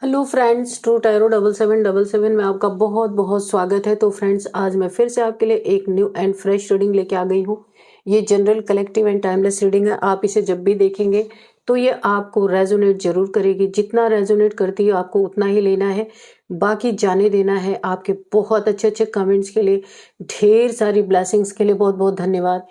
Hello friends, true tarot 7777 में आपका बहुत बहुत स्वागत है। तो फ्रेंड्स, आज मैं फिर से आपके लिए एक न्यू एंड फ्रेश रीडिंग लेके आ गई हूँ। ये general, collective and timeless reading है। आप इसे जब भी देखेंगे तो ये आपको रेजोनेट जरूर करेगी। जितना रेजोनेट करती है आपको उतना ही लेना है, बाकी जाने देना है। आपके बहुत अच्छे अच्छे कमेंट्स के लिए, ढेर सारी ब्लेसिंग्स के लिए बहुत बहुत धन्यवाद।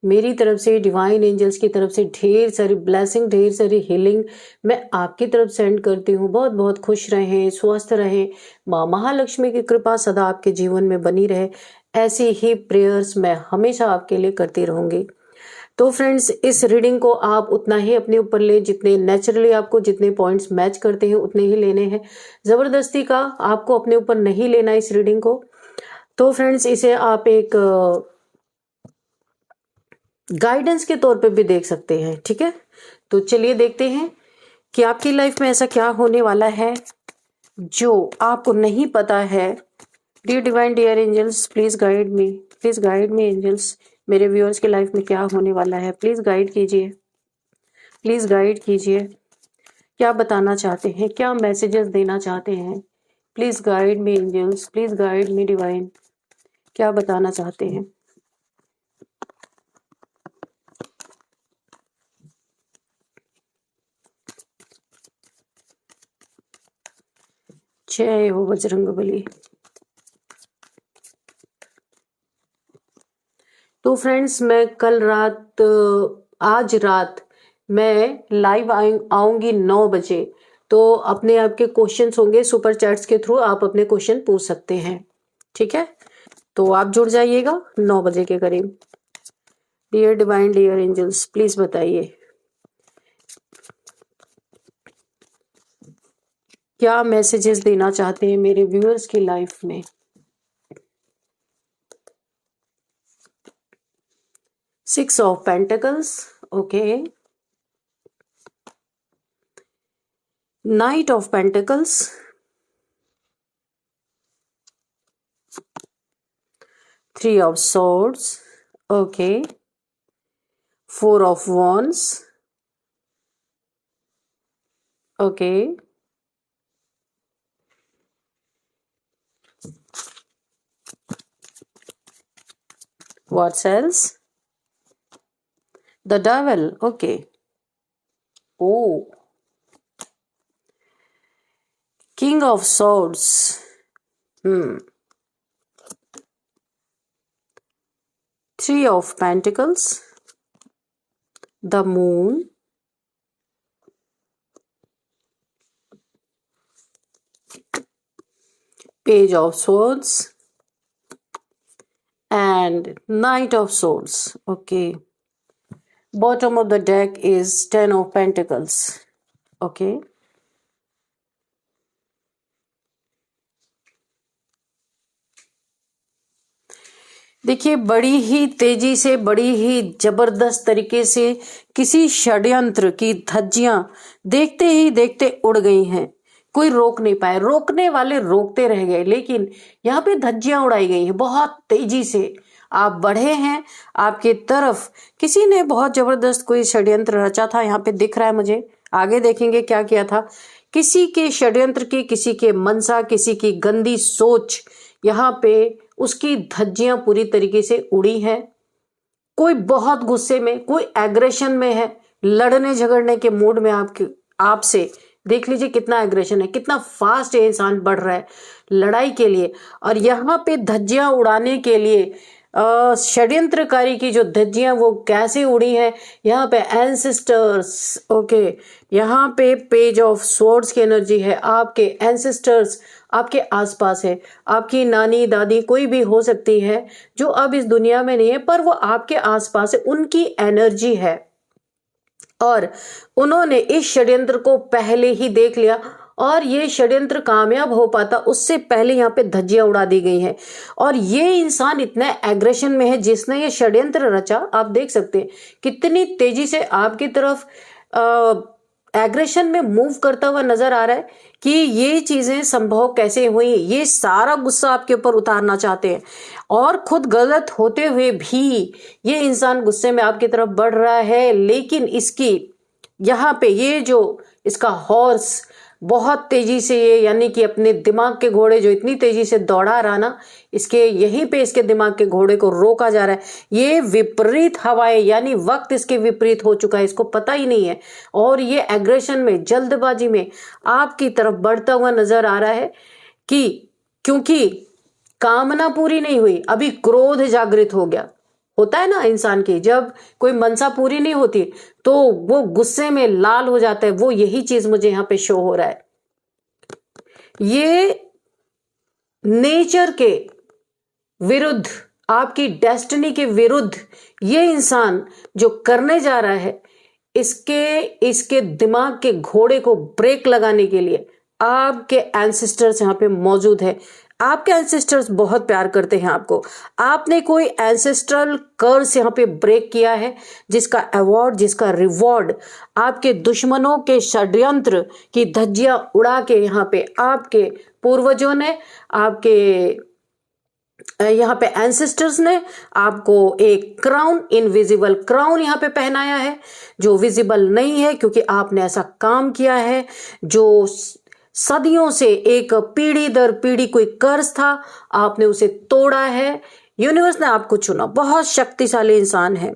मेरी तरफ से, डिवाइन एंजल्स की तरफ से ढेर सारी ब्लेसिंग, ढेर सारी हीलिंग मैं आपकी तरफ सेंड करती हूँ। बहुत बहुत खुश रहें, स्वस्थ रहें, माँ महालक्ष्मी की कृपा सदा आपके जीवन में बनी रहे। ऐसी ही प्रेयर्स मैं हमेशा आपके लिए करती रहूंगी। तो फ्रेंड्स, इस रीडिंग को आप उतना ही अपने ऊपर ले जितने नेचुरली आपको जितने पॉइंट्स मैच करते हैं उतने ही लेने हैं। जबरदस्ती का आपको अपने ऊपर नहीं लेना इस रीडिंग को। तो फ्रेंड्स, इसे आप एक गाइडेंस के तौर पे भी देख सकते हैं, ठीक है। तो चलिए देखते हैं कि आपकी लाइफ में ऐसा क्या होने वाला है जो आपको नहीं पता है। Dear divine, dear angels, please guide me, please guide me angels. मेरे व्यूअर्स की लाइफ में क्या होने वाला है, प्लीज गाइड कीजिए, प्लीज गाइड कीजिए। क्या बताना चाहते हैं, क्या मैसेजेस देना चाहते हैं? Please guide me angels, please guide me divine. क्या बताना चाहते हैं? जय हो बजरंगबली। तो फ्रेंड्स, मैं कल रात, आज रात मैं लाइव आऊंगी 9 बजे। तो अपने आपके क्वेश्चंस होंगे सुपर चैट्स के थ्रू, आप अपने क्वेश्चन पूछ सकते हैं, ठीक है। तो आप जुड़ जाइएगा 9 बजे के करीब। Dear divine, dear angels, please बताइए क्या मैसेजेस देना चाहते हैं मेरे व्यूअर्स की लाइफ में। Six of pentacles, okay. Night of pentacles, three of swords, okay. Four of wands, okay. What else? The devil, okay. Oh, king of swords, three of pentacles, the moon, page of swords, and knight of swords, okay. Bottom of the deck is 10 of pentacles, okay. देखिए, बड़ी ही तेजी से, बड़ी ही जबरदस्त तरीके से किसी षड्यंत्र की धज्जियां देखते ही देखते उड़ गई हैं। कोई रोक नहीं पाए, रोकने वाले रोकते रह गए, लेकिन यहाँ पे धज्जियां उड़ाई गई हैं बहुत तेजी से। आप बढ़े हैं, आपके तरफ किसी ने बहुत जबरदस्त कोई षड्यंत्र रचा था, यहाँ पे दिख रहा है मुझे। आगे देखेंगे क्या किया था। किसी के षड्यंत्र की, किसी के मनसा, किसी की गंदी सोच, यहाँ पे उसकी धज्जियां पूरी तरीके से उड़ी हैं। कोई बहुत गुस्से में, कोई एग्रेशन में है, लड़ने झगड़ने के मूड में आपसे। देख लीजिए कितना एग्रेशन है, कितना फास्ट ये इंसान बढ़ रहा है लड़ाई के लिए। और यहाँ पे धज्जियां उड़ाने के लिए षड्यंत्रकारी की जो धज्जियां वो कैसे उड़ी है, यहाँ पे एंसेस्टर्स, ओके। यहाँ पे पेज ऑफ स्वॉर्ड्स की एनर्जी है। आपके एंसेस्टर्स आपके आसपास है, आपकी नानी दादी कोई भी हो सकती है जो अब इस दुनिया में नहीं है, पर वो आपके आसपास है, उनकी एनर्जी है। और उन्होंने इस षड्यंत्र को पहले ही देख लिया, और ये षड्यंत्र कामयाब हो पाता उससे पहले यहाँ पे धज्जियां उड़ा दी गई हैं। और ये इंसान इतना एग्रेशन में है जिसने ये षड्यंत्र रचा। आप देख सकते हैं कितनी तेजी से आपकी तरफ एग्रेशन में मूव करता हुआ नजर आ रहा है कि ये चीजें संभव कैसे हुई। ये सारा गुस्सा आपके ऊपर उतारना चाहते हैं, और खुद गलत होते हुए भी ये इंसान गुस्से में आपकी तरफ बढ़ रहा है। लेकिन इसकी यहाँ पे ये जो इसका हॉर्स बहुत तेजी से ये यानी कि अपने दिमाग के घोड़े जो इतनी तेजी से दौड़ा रहा ना, इसके यहीं पे इसके दिमाग के घोड़े को रोका जा रहा है। ये विपरीत हवाएं यानी वक्त इसके विपरीत हो चुका है, इसको पता ही नहीं है, और ये एग्रेशन में जल्दबाजी में आपकी तरफ बढ़ता हुआ नजर आ रहा है कि क्योंकि कामना पूरी नहीं हुई, अभी क्रोध जागृत हो गया। होता है ना इंसान की, जब कोई मनसा पूरी नहीं होती तो वो गुस्से में लाल हो जाता है। वो यही चीज मुझे यहां पे शो हो रहा है। ये नेचर के विरुद्ध, आपकी डेस्टिनी के विरुद्ध ये इंसान जो करने जा रहा है, इसके दिमाग के घोड़े को ब्रेक लगाने के लिए आपके एंसेस्टर्स यहां पे मौजूद है। आपके एंसेस्टर्स बहुत प्यार करते हैं आपको। आपने कोई एंसेस्ट्रल कर्स यहाँ पे ब्रेक किया है, जिसका अवार्ड, जिसका रिवॉर्ड आपके दुश्मनों के षड्यंत्र की धज्जियां उड़ा के यहाँ पे आपके पूर्वजों ने, आपके यहाँ पे एंसेस्टर्स ने आपको एक क्राउन, इनविजिबल क्राउन यहाँ पे पहनाया है, जो विजिबल नहीं है क्योंकि आपने ऐसा काम किया है जो सदियों से एक पीढ़ी दर पीढ़ी कोई कर्ज था, आपने उसे तोड़ा है। यूनिवर्स ने आपको चुना, बहुत शक्तिशाली इंसान है।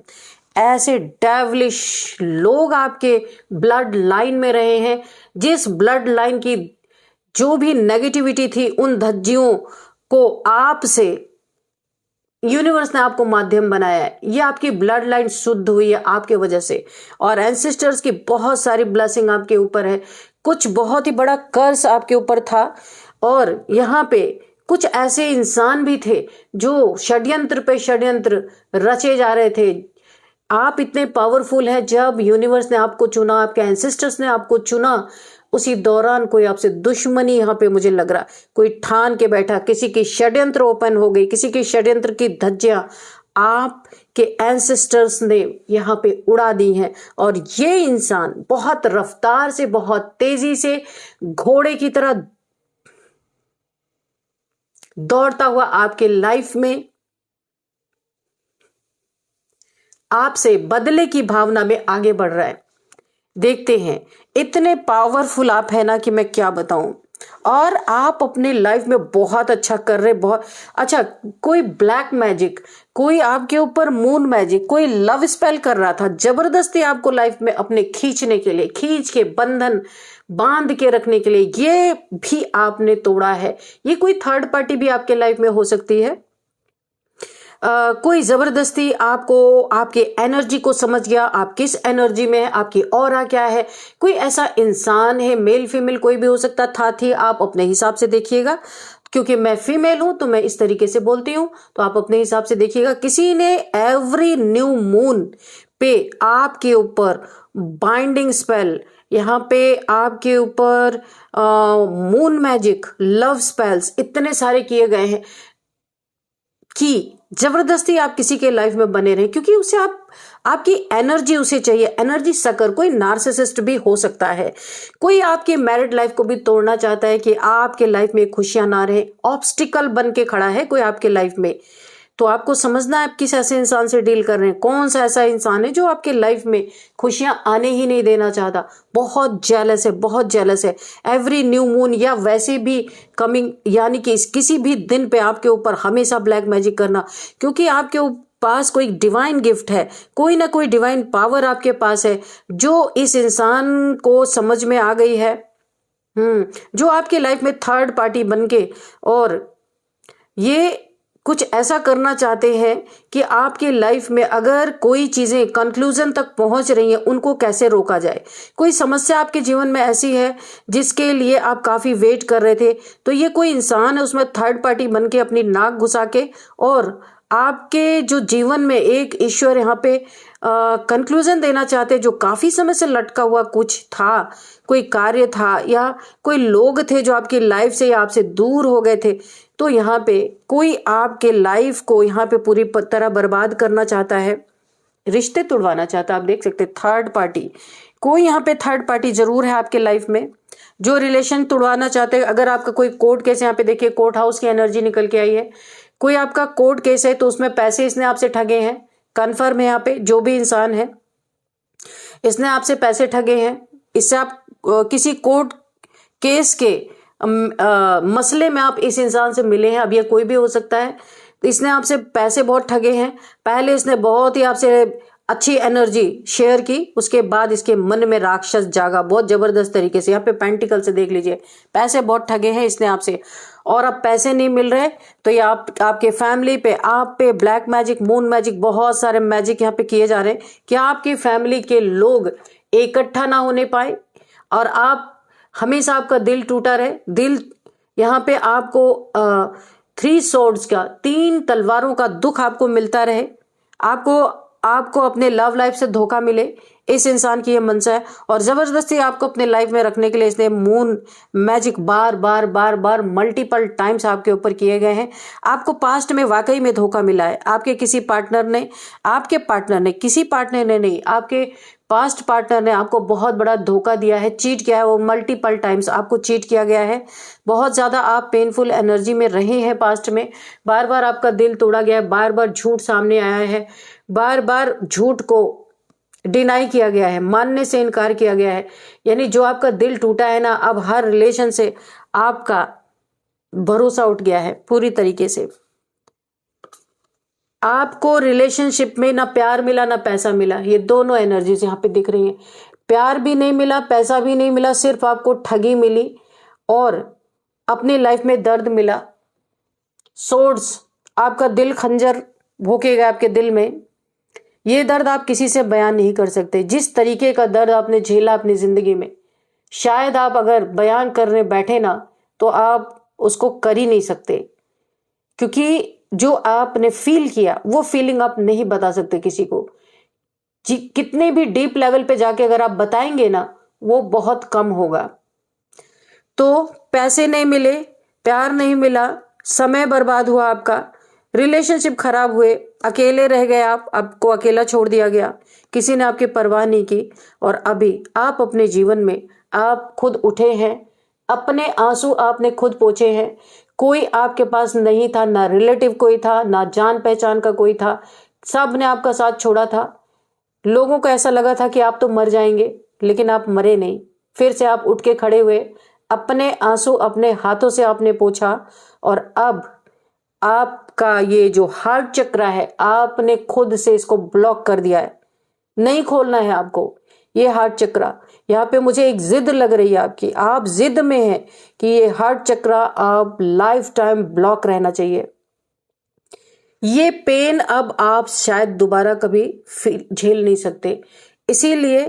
ऐसे डेविलिश लोग आपके ब्लड लाइन में रहे हैं, जिस ब्लड लाइन की जो भी नेगेटिविटी थी, उन धज्जियों को आपसे यूनिवर्स ने आपको माध्यम बनाया है। ये आपकी ब्लड लाइन शुद्ध हुई है आपके वजह से, और एंसेस्टर्स की बहुत सारी ब्लेसिंग आपके ऊपर है। कुछ बहुत ही बड़ा कर्ज आपके ऊपर था, और यहाँ पे कुछ ऐसे इंसान भी थे जो षड्यंत्र पे षड्यंत्र रचे जा रहे थे। आप इतने पावरफुल हैं, जब यूनिवर्स ने आपको चुना, आपके एंसेस्टर्स ने आपको चुना, उसी दौरान कोई आपसे दुश्मनी यहाँ पे मुझे लग रहा, कोई ठान के बैठा, किसी की षड्यंत्र ओपन हो गई, किसी की षड्यंत्र की धज्जियां आपके एंसेस्टर्स ने यहाँ पे उड़ा दी हैं। और ये इंसान बहुत रफ्तार से, बहुत तेजी से घोड़े की तरह दौड़ता हुआ आपके लाइफ में आपसे बदले की भावना में आगे बढ़ रहा है। देखते हैं, इतने पावरफुल आप है ना कि मैं क्या बताऊं। और आप अपने लाइफ में बहुत अच्छा कर रहे, बहुत अच्छा। कोई ब्लैक मैजिक, कोई आपके ऊपर मून मैजिक, कोई लव स्पेल कर रहा था जबरदस्ती आपको लाइफ में अपने खींचने के लिए, खींच के बंधन बांध के रखने के लिए, ये भी आपने तोड़ा है। ये कोई थर्ड पार्टी भी आपके लाइफ में हो सकती है। कोई जबरदस्ती आपको, आपके एनर्जी को समझ गया, आप किस एनर्जी में है, आपकी ऑरा क्या है। कोई ऐसा इंसान है, मेल फीमेल कोई भी हो सकता था, थी, आप अपने हिसाब से देखिएगा। क्योंकि मैं फीमेल हूं तो मैं इस तरीके से बोलती हूं, तो आप अपने हिसाब से देखिएगा। किसी ने एवरी न्यू मून पे आपके ऊपर बाइंडिंग स्पेल, यहाँ पे आपके ऊपर मून मैजिक, लव स्पेल्स इतने सारे किए गए हैं कि जबरदस्ती आप किसी के लाइफ में बने रहे, क्योंकि उसे आपकी एनर्जी उसे चाहिए, एनर्जी सकर। कोई नार्सिसिस्ट भी हो सकता है, कोई आपके मैरिड लाइफ को भी तोड़ना चाहता है कि आपके लाइफ में खुशियां ना रहे, ऑब्स्टिकल बन के खड़ा है कोई आपके लाइफ में। तो आपको समझना है आप किस ऐसे इंसान से डील कर रहे हैं, कौन सा ऐसा इंसान है जो आपके लाइफ में खुशियां आने ही नहीं देना चाहता। बहुत जेलस है, बहुत जेलस है। एवरी न्यू मून या वैसे भी कमिंग, यानी कि किसी भी दिन पे आपके ऊपर हमेशा ब्लैक मैजिक करना, क्योंकि आपके पास कोई डिवाइन गिफ्ट है, कोई ना कोई डिवाइन पावर आपके पास है, जो इस इंसान को समझ में आ गई है, जो आपके लाइफ में थर्ड पार्टी बन के, और ये कुछ ऐसा करना चाहते हैं कि आपके लाइफ में अगर कोई चीजें कंक्लूजन तक पहुंच रही हैं, उनको कैसे रोका जाए। कोई समस्या आपके जीवन में ऐसी है जिसके लिए आप काफी वेट कर रहे थे, तो ये कोई इंसान है उसमें थर्ड पार्टी बन के अपनी नाक घुसा के, और आपके जो जीवन में एक ईश्वर यहाँ पे कंक्लूजन देना चाहते, जो काफी समय से लटका हुआ कुछ था, कोई कार्य था, या कोई लोग थे जो आपकी लाइफ से या आपसे दूर हो गए थे। तो यहाँ पे कोई आपके लाइफ को यहाँ पे पूरी तरह बर्बाद करना चाहता है, रिश्ते तोड़वाना चाहता है। आप देख सकते हैं थर्ड पार्टी, कोई यहाँ पे थर्ड पार्टी जरूर है आपके लाइफ में जो रिलेशन तोड़वाना चाहते हैं। अगर आपका कोई कोर्ट केस, यहाँ पे देखिए कोर्ट हाउस की एनर्जी निकल के आई है, कोई आपका कोर्ट केस है तो उसमें पैसे इसने आपसे ठगे हैं, कन्फर्म है। यहाँ पे जो भी इंसान है, इसने आपसे पैसे ठगे हैं, इससे आप किसी कोर्ट केस के मसले में आप इस इंसान से मिले हैं। अब ये कोई भी हो सकता है। इसने आपसे पैसे बहुत ठगे हैं, पहले इसने बहुत ही आपसे अच्छी एनर्जी शेयर की, उसके बाद इसके मन में राक्षस जागा बहुत जबरदस्त तरीके से। यहाँ पे पेंटिकल से देख लीजिए, पैसे बहुत ठगे हैं इसने आपसे, और अब पैसे नहीं मिल रहे तो ये आपके फैमिली पे, आप पे ब्लैक मैजिक, मून मैजिक, बहुत सारे मैजिक यहाँ पे किए जा रहे हैं कि आपकी फैमिली के लोग इकट्ठा ना होने पाए और आप हमेशा आपका दिल टूटा रहे। दिल यहाँ पे आपको 3 swords का, 3 तलवारों का दुख आपको मिलता रहे, आपको अपने लव लाइफ से धोखा मिले, इस इंसान की ये मनसा है। और जबरदस्ती आपको अपने लाइफ में रखने के लिए इसने मून मैजिक बार बार बार बार मल्टीपल टाइम्स आपके ऊपर किए गए हैं। आपको पास्ट में वाकई में धोखा मिला है। आपके किसी पार्टनर ने, आपके पार्टनर ने, किसी पार्टनर ने नहीं, आपके पास्ट पार्टनर ने आपको बहुत बड़ा धोखा दिया है, चीट किया है। वो मल्टीपल टाइम्स आपको चीट किया गया है। बहुत ज्यादा आप पेनफुल एनर्जी में रहे हैं पास्ट में। बार बार आपका दिल तोड़ा गया है, बार बार झूठ सामने आया है, बार बार झूठ को डिनाई किया गया है, मानने से इनकार किया गया है। यानी जो आपका दिल टूटा है ना, अब हर रिलेशन से आपका भरोसा उठ गया है पूरी तरीके से। आपको रिलेशनशिप में ना प्यार मिला ना पैसा मिला, ये दोनों एनर्जीज यहाँ पे दिख रही हैं। प्यार भी नहीं मिला, पैसा भी नहीं मिला, सिर्फ आपको ठगी मिली और अपनी लाइफ में दर्द मिला। सोर्ड्स, आपका दिल खंजर भोंकेगा आपके दिल में। ये दर्द आप किसी से बयान नहीं कर सकते। जिस तरीके का दर्द आपने झेला अपनी जिंदगी में, शायद आप अगर बयान करने बैठे ना तो आप उसको कर ही नहीं सकते, क्योंकि जो आपने फील किया वो फीलिंग आप नहीं बता सकते किसी को। कितने भी डीप लेवल पे जाके अगर आप बताएंगे ना, वो बहुत कम होगा। तो पैसे नहीं मिले, प्यार नहीं मिला, समय बर्बाद हुआ आपका, रिलेशनशिप खराब हुए, अकेले रह गए आप, आपको अकेला छोड़ दिया गया, किसी ने आपकी परवाह नहीं की। और अभी आप अपने जीवन में आप खुद उठे हैं, अपने आंसू आपने खुद पोंछे हैं। कोई आपके पास नहीं था, ना रिलेटिव कोई था, ना जान पहचान का कोई था, सब ने आपका साथ छोड़ा था। लोगों को ऐसा लगा था कि आप तो मर जाएंगे, लेकिन आप मरे नहीं। फिर से आप उठ के खड़े हुए, अपने आंसू अपने हाथों से आपने पोंछा और अब आपका ये जो हार्ट चक्र है, आपने खुद से इसको ब्लॉक कर दिया है। नहीं खोलना है आपको ये हार्ट चक्र। यहाँ पे मुझे एक जिद लग रही है आपकी, आप जिद में हैं कि ये हार्ट चक्र आप लाइफ टाइम ब्लॉक रहना चाहिए। ये पेन अब आप शायद दोबारा कभी झेल नहीं सकते, इसीलिए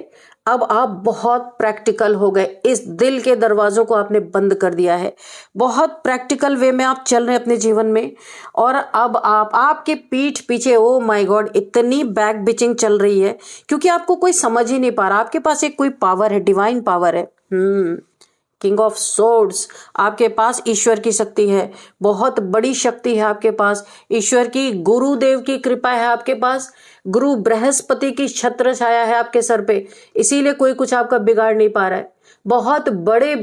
अब आप बहुत प्रैक्टिकल हो गए। इस दिल के दरवाजों को आपने बंद कर दिया है। बहुत प्रैक्टिकल वे में आप चल रहे हैं अपने जीवन में। और अब आपके पीठ पीछे, ओ माय गॉड, इतनी बैक बिचिंग चल रही है क्योंकि आपको कोई समझ ही नहीं पा रहा। आपके पास एक कोई पावर है, डिवाइन पावर है। किंग ऑफ सोर्ड्स, आपके पास ईश्वर की शक्ति है, बहुत बड़ी शक्ति है आपके पास। ईश्वर की, गुरुदेव की कृपा है आपके पास, गुरु बृहस्पति की छत्र छाया है आपके सर पे, इसीलिए कोई कुछ आपका बिगाड़ नहीं पा रहा है। बहुत बड़े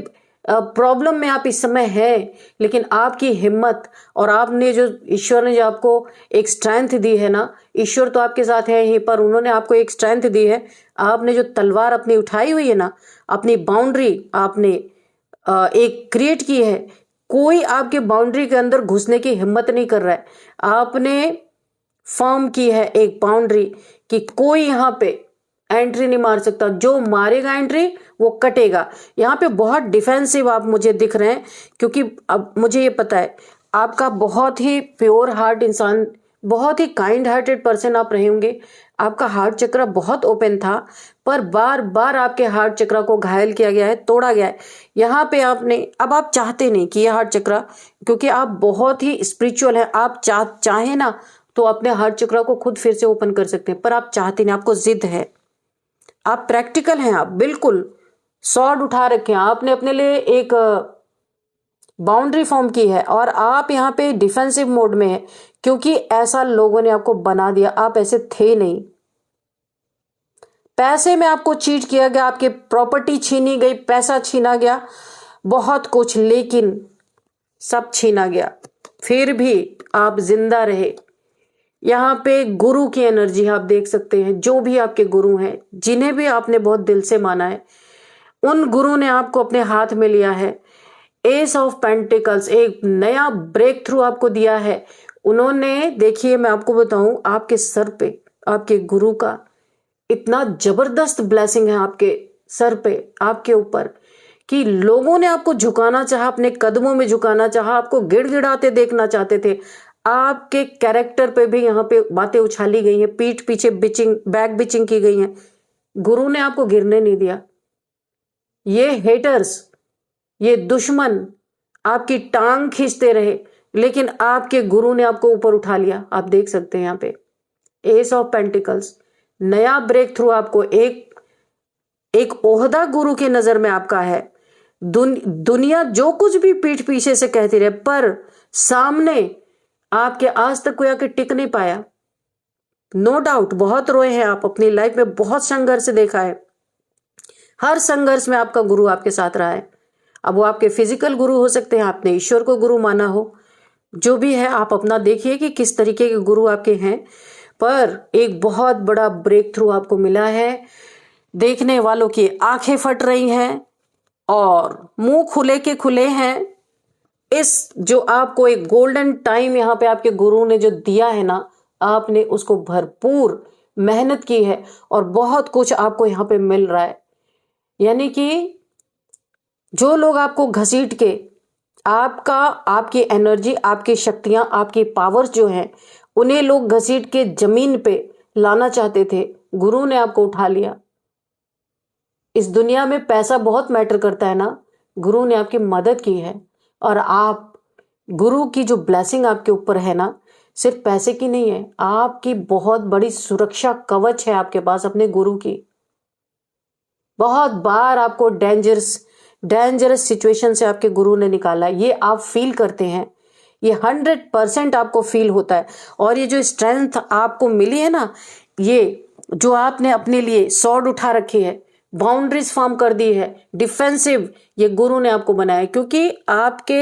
प्रॉब्लम में आप इस समय हैं, लेकिन आपकी हिम्मत और आपने जो, ईश्वर ने जो आपको एक स्ट्रेंथ दी है ना, ईश्वर तो आपके साथ है ही, पर उन्होंने आपको एक स्ट्रेंथ दी है। आपने जो तलवार अपनी उठाई हुई है ना, अपनी बाउंड्री आपने एक क्रिएट की है, कोई आपके बाउंड्री के अंदर घुसने की हिम्मत नहीं कर रहा है। आपने फॉर्म की है एक बाउंड्री कि कोई यहाँ पे एंट्री नहीं मार सकता, जो मारेगा एंट्री वो कटेगा। यहाँ पे बहुत डिफेंसिव आप मुझे दिख रहे हैं, क्योंकि अब मुझे ये पता है आपका बहुत ही प्योर हार्ट इंसान, बहुत ही काइंड हार्टेड पर्सन आप रहे होंगे। आपका हार्ट चक्र बहुत ओपन था, पर बार बार आपके हार्ट चक्र को घायल किया गया है, तोड़ा गया है। यहाँ पे आपने, अब आप चाहते नहीं कि ये हार्ट चक्र, क्योंकि आप बहुत ही स्पिरिचुअल हैं, आप चाहें ना तो अपने हार्ट चक्र को खुद फिर से ओपन कर सकते हैं, पर आप चाहते नहीं, आपको जिद है, आप प्रैक्टिकल हैं, आप बिल्कुल स्वॉर्ड उठा रखे हैं, आपने अपने लिए एक बाउंड्री फॉर्म की है और आप यहाँ पे डिफेंसिव मोड में है, क्योंकि ऐसा लोगों ने आपको बना दिया, आप ऐसे थे नहीं। पैसे में आपको चीट किया गया, आपकी प्रॉपर्टी छीनी गई, पैसा छीना गया, बहुत कुछ, लेकिन सब छीना गया, फिर भी आप जिंदा रहे। यहाँ पे गुरु की एनर्जी आप देख सकते हैं, जो भी आपके गुरु हैं, जिन्हें भी आपने बहुत दिल से माना है, उन गुरु ने आपको अपने हाथ में लिया है। एस ऑफ पेंटिकल्स, एक नया ब्रेक थ्रू आपको दिया है उन्होंने। देखिए मैं आपको बताऊं, आपके सर पे आपके गुरु का इतना जबरदस्त ब्लेसिंग है आपके सर पे, आपके ऊपर, कि लोगों ने आपको झुकाना चाहा, अपने कदमों में झुकाना चाहा, आपको गिड़गिड़ाते देखना चाहते थे। आपके कैरेक्टर पे भी यहाँ पे बातें उछाली गई हैं, पीठ पीछे बिचिंग, बैक बिचिंग की गई है। गुरु ने आपको गिरने नहीं दिया। ये हेटर्स, ये दुश्मन आपकी टांग खींचते रहे, लेकिन आपके गुरु ने आपको ऊपर उठा लिया। आप देख सकते हैं यहाँ पे एस ऑफ पेंटिकल्स, नया ब्रेक थ्रू आपको, एक ओहदा गुरु की नजर में आपका है। दुनिया जो कुछ भी पीठ पीछे से कहती रहे, पर सामने आपके आज तक कोई आके टिक नहीं पाया। नो डाउट बहुत रोए हैं आप, अपनी लाइफ में बहुत संघर्ष देखा है, हर संघर्ष में आपका गुरु आपके साथ रहा है। अब वो आपके फिजिकल गुरु हो सकते हैं, आपने ईश्वर को गुरु माना हो, जो भी है आप अपना देखिए कि किस तरीके के गुरु आपके हैं। पर एक बहुत बड़ा ब्रेक थ्रू आपको मिला है। देखने वालों की आंखें फट रही हैं और मुंह खुले के खुले हैं। इस जो आपको एक गोल्डन टाइम यहाँ पे आपके गुरु ने जो दिया है ना, आपने उसको भरपूर मेहनत की है और बहुत कुछ आपको यहाँ पे मिल रहा है। यानी कि जो लोग आपको घसीट के आपकी एनर्जी, आपकी शक्तियां, आपकी पावर्स जो हैं, उन्हें लोग घसीट के जमीन पे लाना चाहते थे, गुरु ने आपको उठा लिया। इस दुनिया में पैसा बहुत मैटर करता है ना, गुरु ने आपकी मदद की है। और आप, गुरु की जो ब्लेसिंग आपके ऊपर है ना, सिर्फ पैसे की नहीं है, आपकी बहुत बड़ी सुरक्षा कवच है आपके पास अपने गुरु की। बहुत बार आपको डेंजरस सिचुएशन से आपके गुरु ने निकाला, ये आप फील करते हैं, ये 100% आपको फील होता है। और ये जो स्ट्रेंथ आपको मिली है ना, ये जो आपने अपने लिए सॉर्ड उठा रखी है, बाउंड्रीज फॉर्म कर दी है, डिफेंसिव, ये गुरु ने आपको बनाया। क्योंकि आपके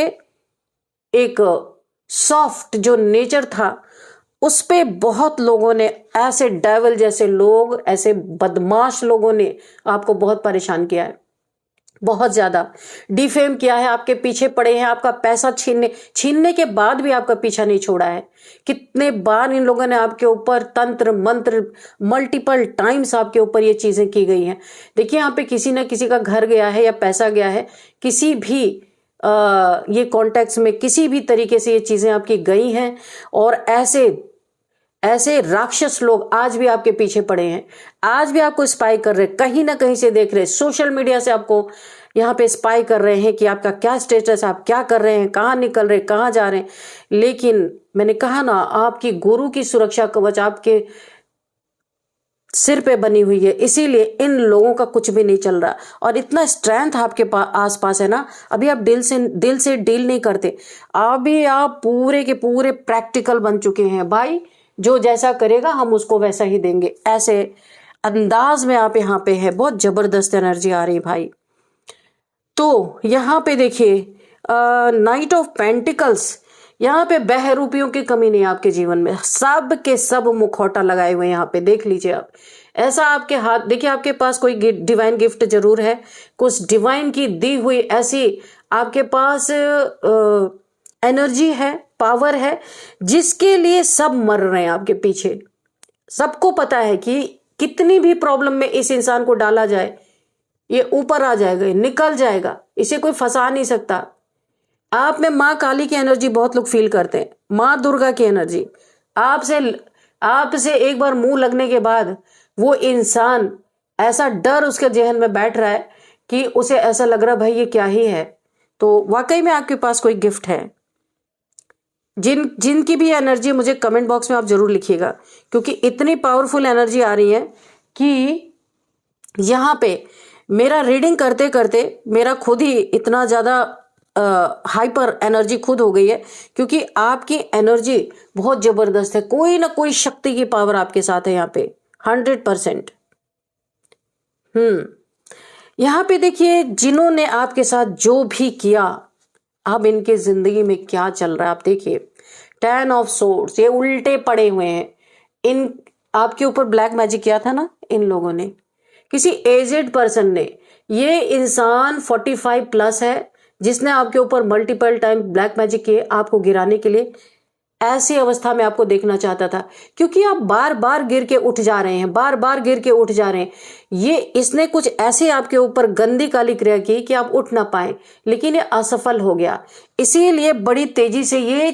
एक सॉफ्ट जो नेचर था, उस पे बहुत लोगों ने, ऐसे डेविल जैसे लोग, ऐसे बदमाश लोगों ने आपको बहुत परेशान किया है, बहुत ज्यादा डिफेम किया है, आपके पीछे पड़े हैं, आपका पैसा छीनने के बाद भी आपका पीछा नहीं छोड़ा है। कितने बार इन लोगों ने आपके ऊपर तंत्र मंत्र, मल्टीपल टाइम्स आपके ऊपर ये चीजें की गई हैं। देखिए यहाँ पे किसी ना किसी का घर गया है या पैसा गया है, किसी भी ये कॉन्टेक्स्ट में किसी भी तरीके से ये चीजें आपकी गई हैं। और ऐसे राक्षस लोग आज भी आपके पीछे पड़े हैं, आज भी आपको स्पाई कर रहे हैं, कहीं ना कहीं से देख रहे हैं, सोशल मीडिया से आपको यहाँ पे स्पाई कर रहे हैं कि आपका क्या स्टेटस, आप क्या कर रहे हैं, कहाँ निकल रहे हैं, कहाँ जा रहे हैं। लेकिन मैंने कहा ना, आपकी गुरु की सुरक्षा कवच आपके सिर पे बनी हुई है, इसीलिए इन लोगों का कुछ भी नहीं चल रहा। और इतना स्ट्रेंथ आपके आसपास है ना, अभी आप दिल से डील नहीं करते, अभी आप पूरे के पूरे प्रैक्टिकल बन चुके हैं। भाई जो जैसा करेगा हम उसको वैसा ही देंगे, ऐसे अंदाज में आप यहाँ पे है। बहुत जबरदस्त एनर्जी आ रही भाई। तो यहाँ पे देखिए नाइट ऑफ पेंटिकल्स, यहाँ पे बहरूपियों की कमी नहीं आपके जीवन में, सब के सब मुखौटा लगाए हुए यहाँ पे, देख लीजिए आप। ऐसा आपके हाथ, देखिए आपके पास कोई डिवाइन गिफ्ट जरूर है, कुछ डिवाइन की दी हुई ऐसी आपके पास एनर्जी है, पावर है, जिसके लिए सब मर रहे हैं आपके पीछे। सबको पता है कि कितनी भी प्रॉब्लम में इस इंसान को डाला जाए, ये ऊपर आ जाएगा, निकल जाएगा, इसे कोई फंसा नहीं सकता। आप में माँ काली की एनर्जी बहुत लोग फील करते हैं, माँ दुर्गा की एनर्जी। आपसे एक बार मुंह लगने के बाद वो इंसान, ऐसा डर उसके जहन में बैठ रहा है कि उसे ऐसा लग रहा है भाई ये क्या ही है। तो वाकई में आपके पास कोई गिफ्ट है। जिनकी भी एनर्जी, मुझे कमेंट बॉक्स में आप जरूर लिखिएगा, क्योंकि इतनी पावरफुल एनर्जी आ रही है कि यहाँ पे मेरा रीडिंग करते करते मेरा खुद ही इतना ज्यादा हाइपर एनर्जी खुद हो गई है, क्योंकि आपकी एनर्जी बहुत जबरदस्त है। कोई ना कोई शक्ति की पावर आपके साथ है यहाँ पे 100%। यहाँ पे देखिए, जिन्होंने आपके साथ जो भी किया, अब इनके जिंदगी में क्या चल रहा है आप देखिए। 10 ऑफ सोर्ड्स, ये उल्टे पड़े हुए हैं। इन आपके ऊपर ब्लैक मैजिक किया था ना इन लोगों ने, किसी एजेड पर्सन ने, ये इंसान 45 प्लस है, जिसने आपके ऊपर मल्टीपल टाइम ब्लैक मैजिक किए आपको गिराने के लिए, ऐसी अवस्था में आपको देखना चाहता था, क्योंकि आप बार बार गिर के उठ जा रहे हैं, बार बार गिर के उठ जा रहे हैं। ये इसने कुछ ऐसे आपके ऊपर गंदी काली क्रिया की कि आप उठ ना पाए, लेकिन ये असफल हो गया। इसीलिए बड़ी तेजी से ये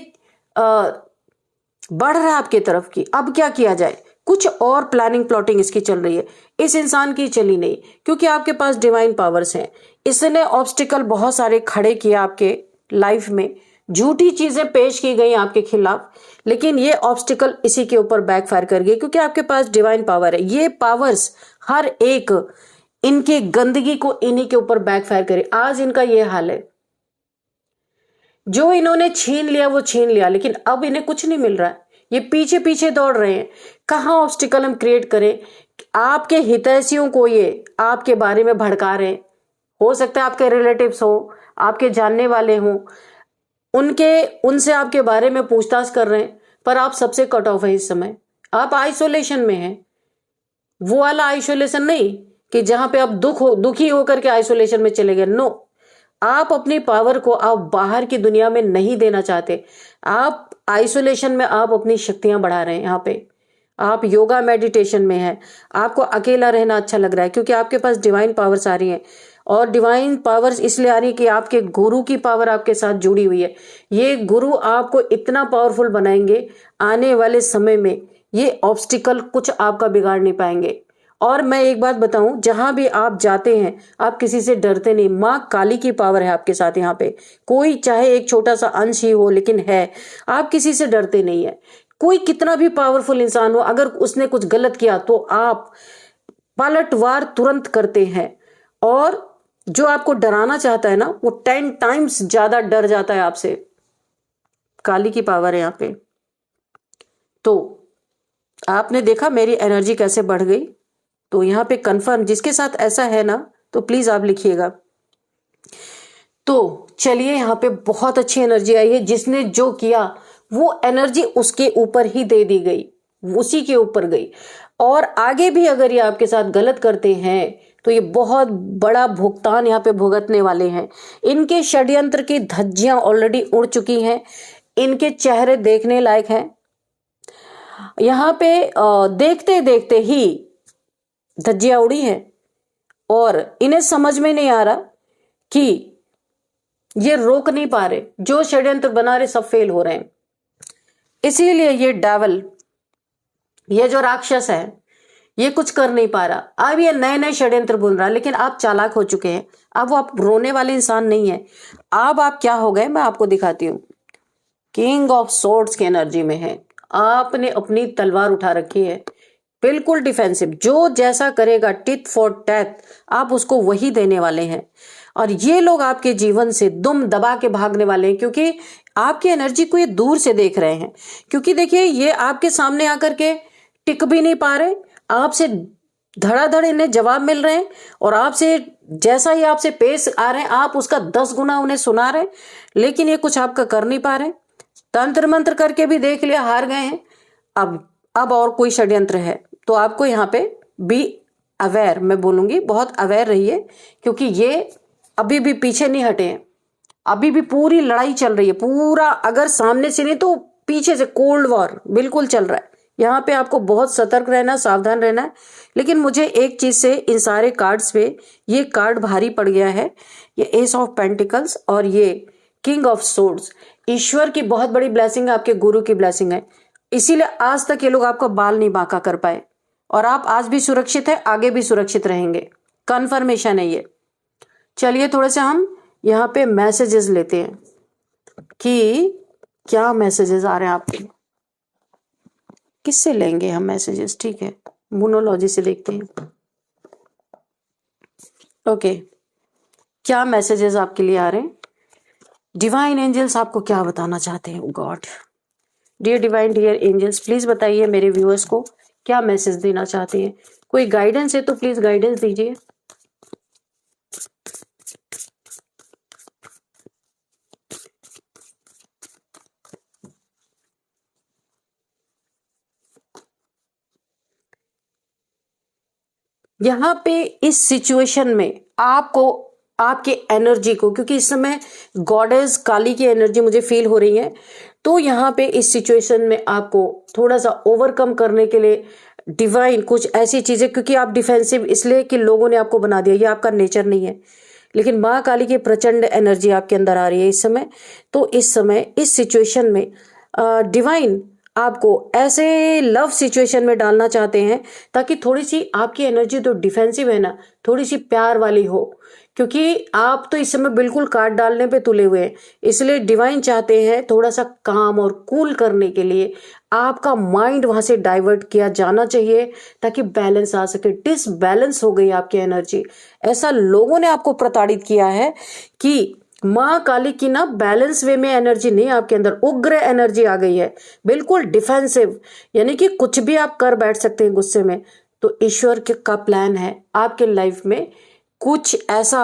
बढ़ रहा है आपकी तरफ की। अब क्या किया जाए, कुछ और प्लानिंग प्लॉटिंग इसकी चल रही है। इस इंसान की चली नहीं, क्योंकि आपके पास डिवाइन पावर्स हैं। इसने ऑब्स्टिकल बहुत सारे खड़े किए आपके लाइफ में, झूठी चीजें पेश की गई आपके खिलाफ, लेकिन ये ऑब्स्टिकल इसी के ऊपर बैकफायर कर गए, क्योंकि आपके पास डिवाइन पावर है। ये पावर्स हर एक इनकी गंदगी को इन्हीं के ऊपर बैकफायर करे। आज इनका ये हाल है, जो इन्होंने छीन लिया वो छीन लिया, लेकिन अब इन्हें कुछ नहीं मिल रहा है। ये पीछे पीछे दौड़ रहे हैं, कहां ऑब्स्टिकल हम क्रिएट करें। आपके हितैषियों को ये आपके बारे में भड़का रहे हैं। हो सकता है आपके रिलेटिव्स हो, आपके जानने वाले हों, उनसे आपके बारे में पूछताछ कर रहे हैं, पर आप सबसे कट ऑफ है। इस समय आप आइसोलेशन में हैं। वो वाला आइसोलेशन नहीं कि जहां पे आप दुखी होकर के आइसोलेशन में चले गए। नो, आप अपनी पावर को आप बाहर की दुनिया में नहीं देना चाहते। आप आइसोलेशन में आप अपनी शक्तियां बढ़ा रहे हैं। यहाँ पे आप योगा मेडिटेशन में हैं, आपको अकेला रहना अच्छा लग रहा है, क्योंकि आपके पास डिवाइन पावर्स आ रही हैं। और डिवाइन पावर्स इसलिए आ रही है कि आपके गुरु की पावर आपके साथ जुड़ी हुई है। ये गुरु आपको इतना पावरफुल बनाएंगे, आने वाले समय में ये ऑब्स्टिकल कुछ आपका बिगाड़ नहीं पाएंगे। और मैं एक बात बताऊं, जहां भी आप जाते हैं आप किसी से डरते नहीं। माँ काली की पावर है आपके साथ। यहाँ पे कोई चाहे एक छोटा सा अंश ही हो, लेकिन है, आप किसी से डरते नहीं है। कोई कितना भी पावरफुल इंसान हो, अगर उसने कुछ गलत किया तो आप पलटवार तुरंत करते हैं। और जो आपको डराना चाहता है ना, वो 10 टाइम्स ज्यादा डर जाता है आपसे। काली की पावर है यहाँ पे। तो आपने देखा मेरी एनर्जी कैसे बढ़ गई। तो यहाँ पे कंफर्म, जिसके साथ ऐसा है ना, तो प्लीज आप लिखिएगा। तो चलिए, यहाँ पे बहुत अच्छी एनर्जी आई है। जिसने जो किया वो एनर्जी उसके ऊपर ही दे दी गई, उसी के ऊपर गई। और आगे भी अगर ये आपके साथ गलत करते हैं तो ये बहुत बड़ा भुगतान यहाँ पे भुगतने वाले हैं। इनके षड्यंत्र की धज्जियां ऑलरेडी उड़ चुकी हैं। इनके चेहरे देखने लायक हैं। यहाँ पे देखते देखते ही धज्जियां उड़ी हैं, और इन्हें समझ में नहीं आ रहा कि ये रोक नहीं पा रहे। जो षड्यंत्र बना रहे सब फेल हो रहे हैं। इसीलिए ये डेविल, ये जो राक्षस है, ये कुछ कर नहीं पा रहा। अब ये नए नए षड्यंत्र बुन रहा है, लेकिन आप चालाक हो चुके हैं। अब वो आप रोने वाले इंसान नहीं है। अब आप क्या हो गए, मैं आपको दिखाती हूं। किंग ऑफ सोर्ड्स की एनर्जी में है। आपने अपनी तलवार उठा रखी है, बिल्कुल डिफेंसिव। जो जैसा करेगा टिट फॉर टैट, आप उसको वही देने वाले हैं। और ये लोग आपके जीवन से दुम दबा के भागने वाले हैं, क्योंकि आपकी एनर्जी को ये दूर से देख रहे हैं। क्योंकि देखिए, ये आपके सामने आकर के टिक भी नहीं पा रहे। आपसे धड़ाधड़ इन्हें जवाब मिल रहे हैं, और आपसे जैसा ही आपसे पेश आ रहे हैं, आप उसका 10 गुना उन्हें सुना रहे हैं, लेकिन ये कुछ आपका कर नहीं पा रहे। तंत्र मंत्र करके भी देख लिया, हार गए हैं। अब और कोई षड्यंत्र है तो आपको यहाँ पे बी अवेयर, मैं बोलूंगी बहुत अवेयर रहिए, क्योंकि ये अभी भी पीछे नहीं हटे हैं। अभी भी पूरी लड़ाई चल रही है। पूरा, अगर सामने से नहीं तो पीछे से कोल्ड वॉर बिल्कुल चल रहा है। यहाँ पे आपको बहुत सतर्क रहना, सावधान रहना है। लेकिन मुझे एक चीज से इन सारे कार्ड्स पे ये कार्ड भारी पड़ गया है, ये एस ऑफ पेंटिकल्स और ये किंग ऑफ सोर्ड्स। ईश्वर की बहुत बड़ी ब्लेसिंग है, आपके गुरु की ब्लेसिंग है। इसीलिए आज तक ये लोग आपका बाल नहीं बांका कर पाए, और आप आज भी सुरक्षित है, आगे भी सुरक्षित रहेंगे। कन्फर्मेशन है ये। चलिए, थोड़े से हम यहाँ पे मैसेजेस लेते हैं कि क्या मैसेजेस आ रहे हैं आपके। किससे लेंगे हम मैसेजेस? ठीक है, मोनोलॉजी से देखते हैं। ओके, क्या मैसेजेस आपके लिए आ रहे हैं? डिवाइन एंजल्स आपको क्या बताना चाहते हैं? God, dear divine, dear angels, please बताइए मेरे व्यूअर्स को क्या मैसेज देना चाहते हैं। कोई गाइडेंस है तो प्लीज गाइडेंस दीजिए। यहाँ पे इस सिचुएशन में आपको आपके एनर्जी को, क्योंकि इस समय गॉडेस काली की एनर्जी मुझे फील हो रही है, तो यहाँ पे इस सिचुएशन में आपको थोड़ा सा ओवरकम करने के लिए डिवाइन कुछ ऐसी चीजें, क्योंकि आप डिफेंसिव इसलिए कि लोगों ने आपको बना दिया, ये आपका नेचर नहीं है, लेकिन माँ काली की प्रचंड एनर्जी आपके अंदर आ रही है इस समय। तो इस समय इस सिचुएशन में डिवाइन आपको ऐसे लव सिचुएशन में डालना चाहते हैं ताकि थोड़ी सी आपकी एनर्जी तो डिफेंसिव है ना, थोड़ी सी प्यार वाली हो, क्योंकि आप तो इस समय बिल्कुल काट डालने पे तुले हुए हैं। इसलिए डिवाइन चाहते हैं थोड़ा सा काम और कूल करने के लिए आपका माइंड वहां से डाइवर्ट किया जाना चाहिए ताकि बैलेंस आ सके। डिसबैलेंस हो गई आपकी एनर्जी, ऐसा लोगों ने आपको प्रताड़ित किया है कि माँ काली की ना बैलेंस वे में एनर्जी नहीं, आपके अंदर उग्र एनर्जी आ गई है, बिल्कुल डिफेंसिव, यानी कि कुछ भी आप कर बैठ सकते हैं गुस्से में। तो ईश्वर का प्लान है आपके लाइफ में कुछ ऐसा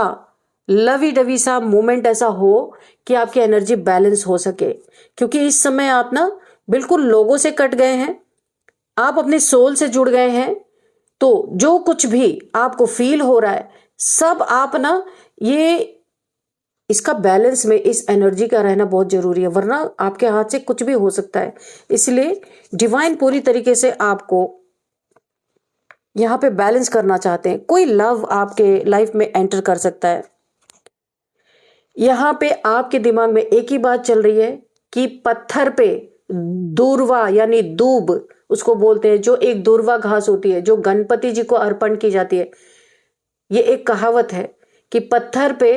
लवी डवी सा मोमेंट ऐसा हो कि आपकी एनर्जी बैलेंस हो सके, क्योंकि इस समय आप ना बिल्कुल लोगों से कट गए हैं, आप अपने सोल से जुड़ गए हैं। तो जो कुछ भी आपको फील हो रहा है सब आप ना ये इसका बैलेंस में इस एनर्जी का रहना बहुत जरूरी है, वरना आपके हाथ से कुछ भी हो सकता है। इसलिए डिवाइन पूरी तरीके से आपको यहाँ पे बैलेंस करना चाहते हैं। कोई लव आपके लाइफ में एंटर कर सकता है। यहाँ पे आपके दिमाग में एक ही बात चल रही है कि पत्थर पे दूर्वा यानी दूब उसको बोलते हैं, जो एक दूर्वा घास होती है जो गणपति जी को अर्पण की जाती है। ये एक कहावत है कि पत्थर पे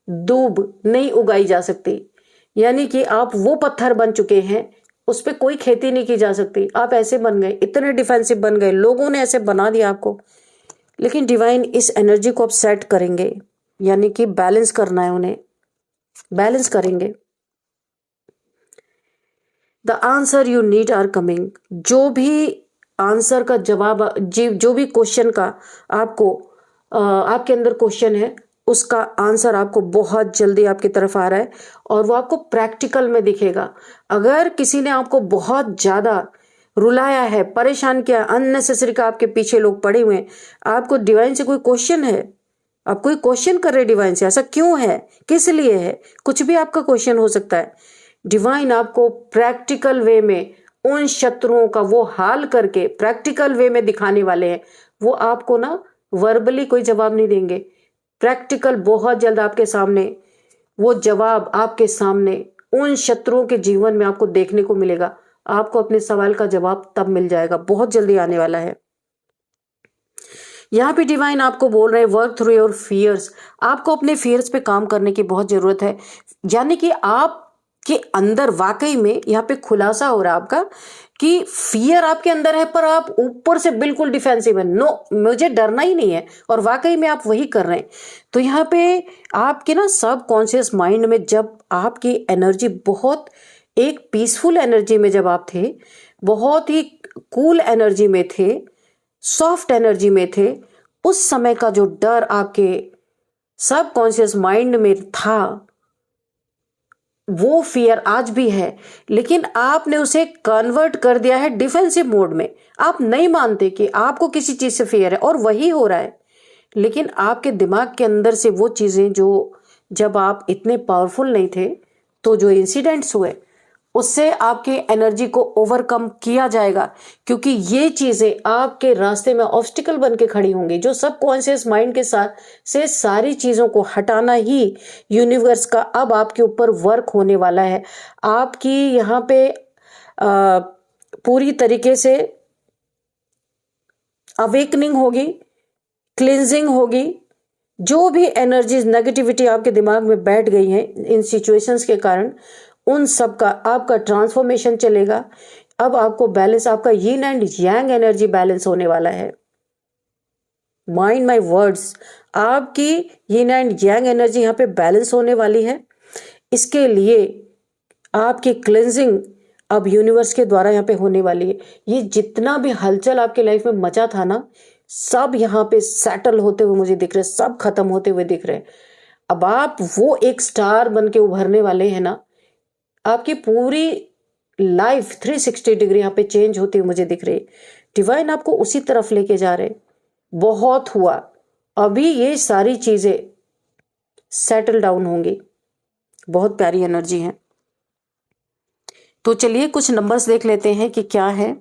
दूब नहीं उगाई जा सकती, यानी कि आप वो पत्थर बन चुके हैं उस पर कोई खेती नहीं की जा सकती। आप ऐसे बन गए, इतने डिफेंसिव बन गए, लोगों ने ऐसे बना दिया आपको। लेकिन डिवाइन इस एनर्जी को आप सेट करेंगे, यानी कि बैलेंस करना है, उन्हें बैलेंस करेंगे। The answer you need are coming. जो भी आंसर का जवाब, जो भी क्वेश्चन का आपको आपके अंदर क्वेश्चन है उसका आंसर आपको बहुत जल्दी आपकी तरफ आ रहा है और वो आपको प्रैक्टिकल में दिखेगा। अगर किसी ने आपको बहुत ज्यादा रुलाया है, परेशान किया, अननेसेसरी का आपके पीछे लोग पड़े हुए हैं, आपको डिवाइन से कोई क्वेश्चन है, आप कोई क्वेश्चन कर रहे डिवाइन से, ऐसा क्यों है, किस लिए है, कुछ भी आपका क्वेश्चन हो सकता है। डिवाइन आपको प्रैक्टिकल वे में उन शत्रुओं का वो हाल करके प्रैक्टिकल वे में दिखाने वाले हैं। वो आपको ना वर्बली कोई जवाब नहीं देंगे, प्रैक्टिकल बहुत जल्द आपके सामने वो जवाब आपके सामने उन शत्रुओं के जीवन में आपको देखने को मिलेगा। आपको अपने सवाल का जवाब तब मिल जाएगा, बहुत जल्दी आने वाला है। यहाँ पे डिवाइन आपको बोल रहे हैं वर्क थ्रू योर फियर्स। आपको अपने फियर्स पे काम करने की बहुत जरूरत है, यानी कि आपके अंदर वाकई में यहाँ पे खुलासा हो रहा है आपका कि फियर आपके अंदर है पर आप ऊपर से बिल्कुल डिफेंसिव है। नो, मुझे डरना ही नहीं है, और वाकई में आप वही कर रहे हैं। तो यहाँ पे आपके ना सब कॉन्शियस माइंड में जब आपकी एनर्जी बहुत एक पीसफुल एनर्जी में जब आप थे, बहुत ही कूल एनर्जी में थे, सॉफ्ट एनर्जी में थे, उस समय का जो डर आपके सब कॉन्शियस माइंड में था वो फियर आज भी है, लेकिन आपने उसे कन्वर्ट कर दिया है डिफेंसिव मोड में। आप नहीं मानते कि आपको किसी चीज से फियर है और वही हो रहा है, लेकिन आपके दिमाग के अंदर से वो चीजें जो जब आप इतने पावरफुल नहीं थे तो जो इंसिडेंट्स हुए उससे आपके एनर्जी को ओवरकम किया जाएगा, क्योंकि ये चीजें आपके रास्ते में ऑब्स्टिकल बन के खड़ी होंगी। जो सब कॉन्शियस माइंड के साथ से सारी चीजों को हटाना ही यूनिवर्स का अब आपके ऊपर वर्क होने वाला है। आपकी यहाँ पे पूरी तरीके से अवेकनिंग होगी, क्लिंजिंग होगी। जो भी एनर्जीज नेगेटिविटी आपके दिमाग में बैठ गई है इन सिचुएशंस के कारण, उन सब का आपका ट्रांसफॉर्मेशन चलेगा। अब आपको बैलेंस, आपका यीन एंड यांग एनर्जी बैलेंस होने वाला है। माइंड माय वर्ड्स, आपकी यीन एंड यांग एनर्जी यहाँ पे बैलेंस होने वाली है। इसके लिए आपकी क्लेंजिंग अब यूनिवर्स के द्वारा यहाँ पे होने वाली है। ये जितना भी हलचल आपके लाइफ में मचा था ना, सब यहाँ पे सेटल होते हुए मुझे दिख रहे, सब खत्म होते हुए दिख रहे। अब आप वो एक स्टार बन के उभरने वाले हैं ना, आपकी पूरी लाइफ 360 डिग्री यहाँ पे चेंज होती हुई मुझे दिख रही। डिवाइन आपको उसी तरफ लेके जा रहे। बहुत हुआ, अभी ये सारी चीजें सेटल डाउन होंगी। बहुत प्यारी एनर्जी है। तो चलिए कुछ नंबर्स देख लेते हैं कि क्या है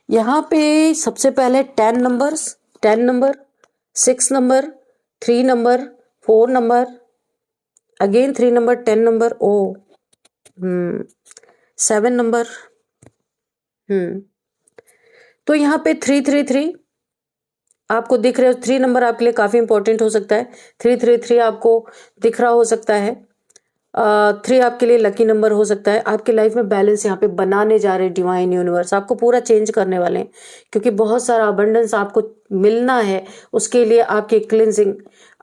यहाँ पे। सबसे पहले 10 numbers, 10 number, 6 number, 3 number, 4 number, again 3 number, 10 number, 7 number. तो यहाँ पे 333 आपको दिख रहे हो। 3 नंबर आपके लिए काफी इंपॉर्टेंट हो सकता है। 333 आपको दिख रहा हो सकता है। 3 आपके लिए लकी नंबर हो सकता है। आपके लाइफ में बैलेंस यहाँ पे बनाने जा रहे डिवाइन यूनिवर्स, आपको पूरा चेंज करने वाले हैं, क्योंकि बहुत सारा अबंडेंस आपको मिलना है। उसके लिए आपकी क्लिनजिंग,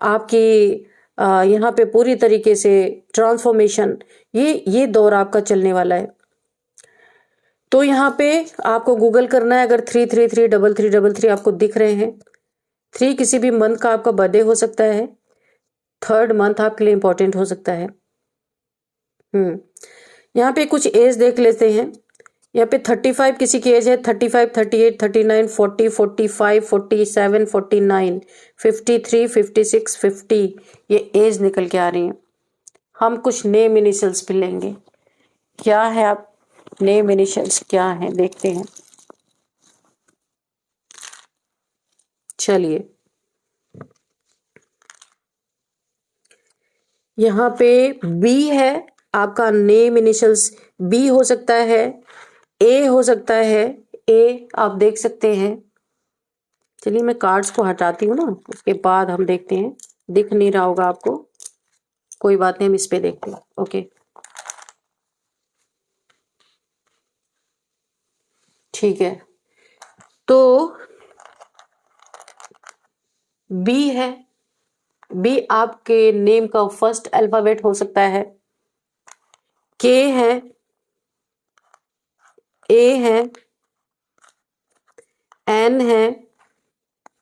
आपकी यहाँ पे पूरी तरीके से ट्रांसफॉर्मेशन, ये दौर आपका चलने वाला है। तो यहाँ पे आपको गूगल करना है। अगर 3333333 आपको दिख रहे हैं, 3 किसी भी मंथ का आपका बर्थडे हो सकता है। 3rd मंथ आपके लिए इंपॉर्टेंट हो सकता है। यहाँ पे कुछ एज देख लेते हैं। यहाँ पे 35 किसी की एज है, 35, 38, 39, 40, 45, 47, 49, 53, 56, 50, ये एज निकल के आ रही है। हम कुछ नेम इनिशियल्स भी लेंगे। क्या है आप नेम इनिशियल्स क्या है देखते हैं। चलिए यहाँ पे बी है, आपका नेम इनिशियल्स बी हो सकता है, ए हो सकता है। ए आप देख सकते हैं। चलिए मैं कार्ड्स को हटाती हूँ ना, उसके बाद हम देखते हैं। दिख नहीं रहा होगा आपको, कोई बात नहीं, हम इस पे देखते हैं। ओके ठीक है। तो बी है, बी आपके नेम का फर्स्ट अल्फाबेट हो सकता है। के है, ए है, एन है,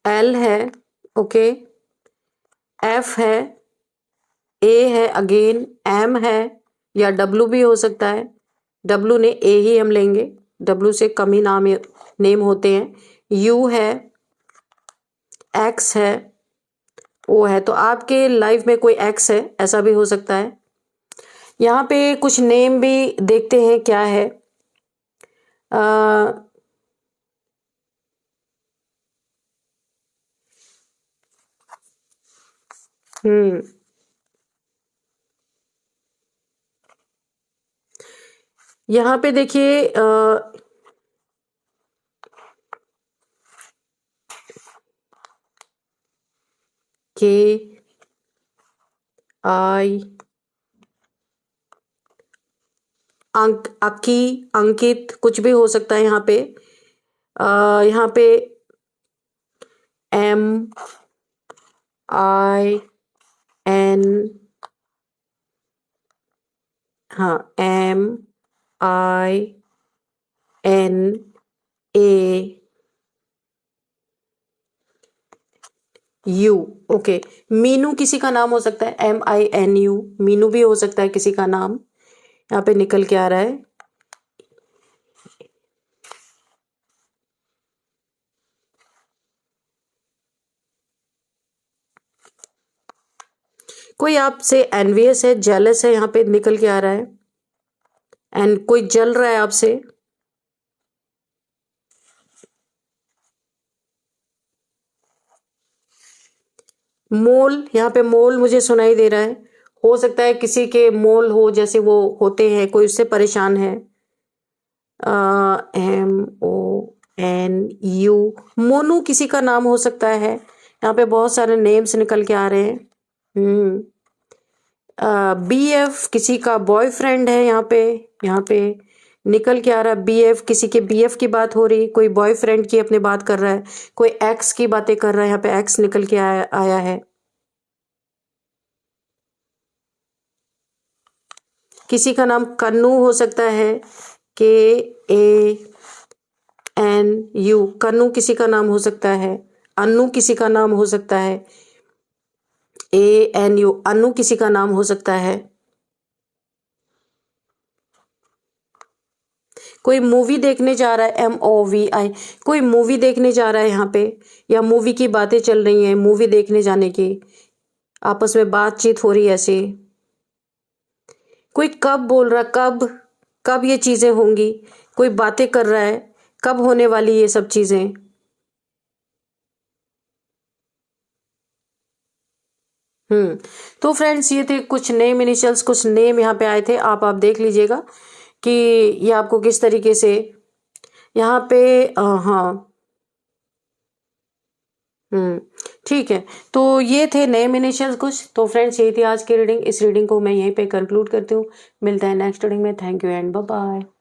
एल है, ओके, एफ है, ए है, अगेन एम है, या डब्लू भी हो सकता है। डब्लू ने ए ही हम लेंगे, डब्लू से कम ही नेम होते हैं। यू है, एक्स है, ओ है। तो आपके लाइफ में कोई एक्स है, ऐसा भी हो सकता है। यहाँ पे कुछ नेम भी देखते हैं क्या है। हम्म यहाँ पे देखिए के आई, अकी, अंकित, कुछ भी हो सकता है। यहाँ पे एम आई एन, हाँ, M I N A U, okay. Meenu किसी का नाम हो सकता है, MINU, मीनू भी हो सकता है किसी का नाम, यहाँ पे निकल के आ रहा है। कोई आपसे एनवियस है, जेलस है, यहाँ पे निकल के आ रहा है। एंड कोई जल रहा है आपसे। मोल, यहाँ पे मोल मुझे सुनाई दे रहा है। हो सकता है किसी के मोल हो, जैसे वो होते हैं, कोई उससे परेशान है। MONU, मोनू किसी का नाम हो सकता है। यहाँ पे बहुत सारे नेम्स निकल के आ रहे हैं। BF किसी का बॉयफ्रेंड है, यहाँ पे निकल के आ रहा है। BF किसी के BF की बात हो रही, कोई बॉयफ्रेंड की अपने बात कर रहा है, कोई एक्स की बातें कर रहा है, यहाँ पे एक्स निकल के आया है। किसी का नाम कन्नू हो सकता है, KANU, कन्नू किसी का नाम हो सकता है। अन्नू किसी का नाम हो सकता है, ANU, अन्नू किसी का नाम हो सकता है। कोई मूवी देखने जा रहा है, MOVI, कोई मूवी देखने जा रहा है यहाँ पे, या मूवी की बातें चल रही हैं, मूवी देखने जाने की आपस में बातचीत हो रही है ऐसे। कोई कब बोल रहा, कब कब ये चीजें होंगी, कोई बातें कर रहा है, कब होने वाली ये सब चीजें। तो फ्रेंड्स ये थे कुछ नेम इनिशियल्स, कुछ नेम यहाँ पे आए थे, आप देख लीजिएगा कि ये आपको किस तरीके से यहाँ पे हाँ ठीक है। तो ये थे नेम इनिशियल्स कुछ। तो फ्रेंड्स यही थी आज की रीडिंग। इस रीडिंग को मैं यहीं पे कंक्लूड करती हूँ। मिलते हैं नेक्स्ट रीडिंग में। Thank you and bye bye.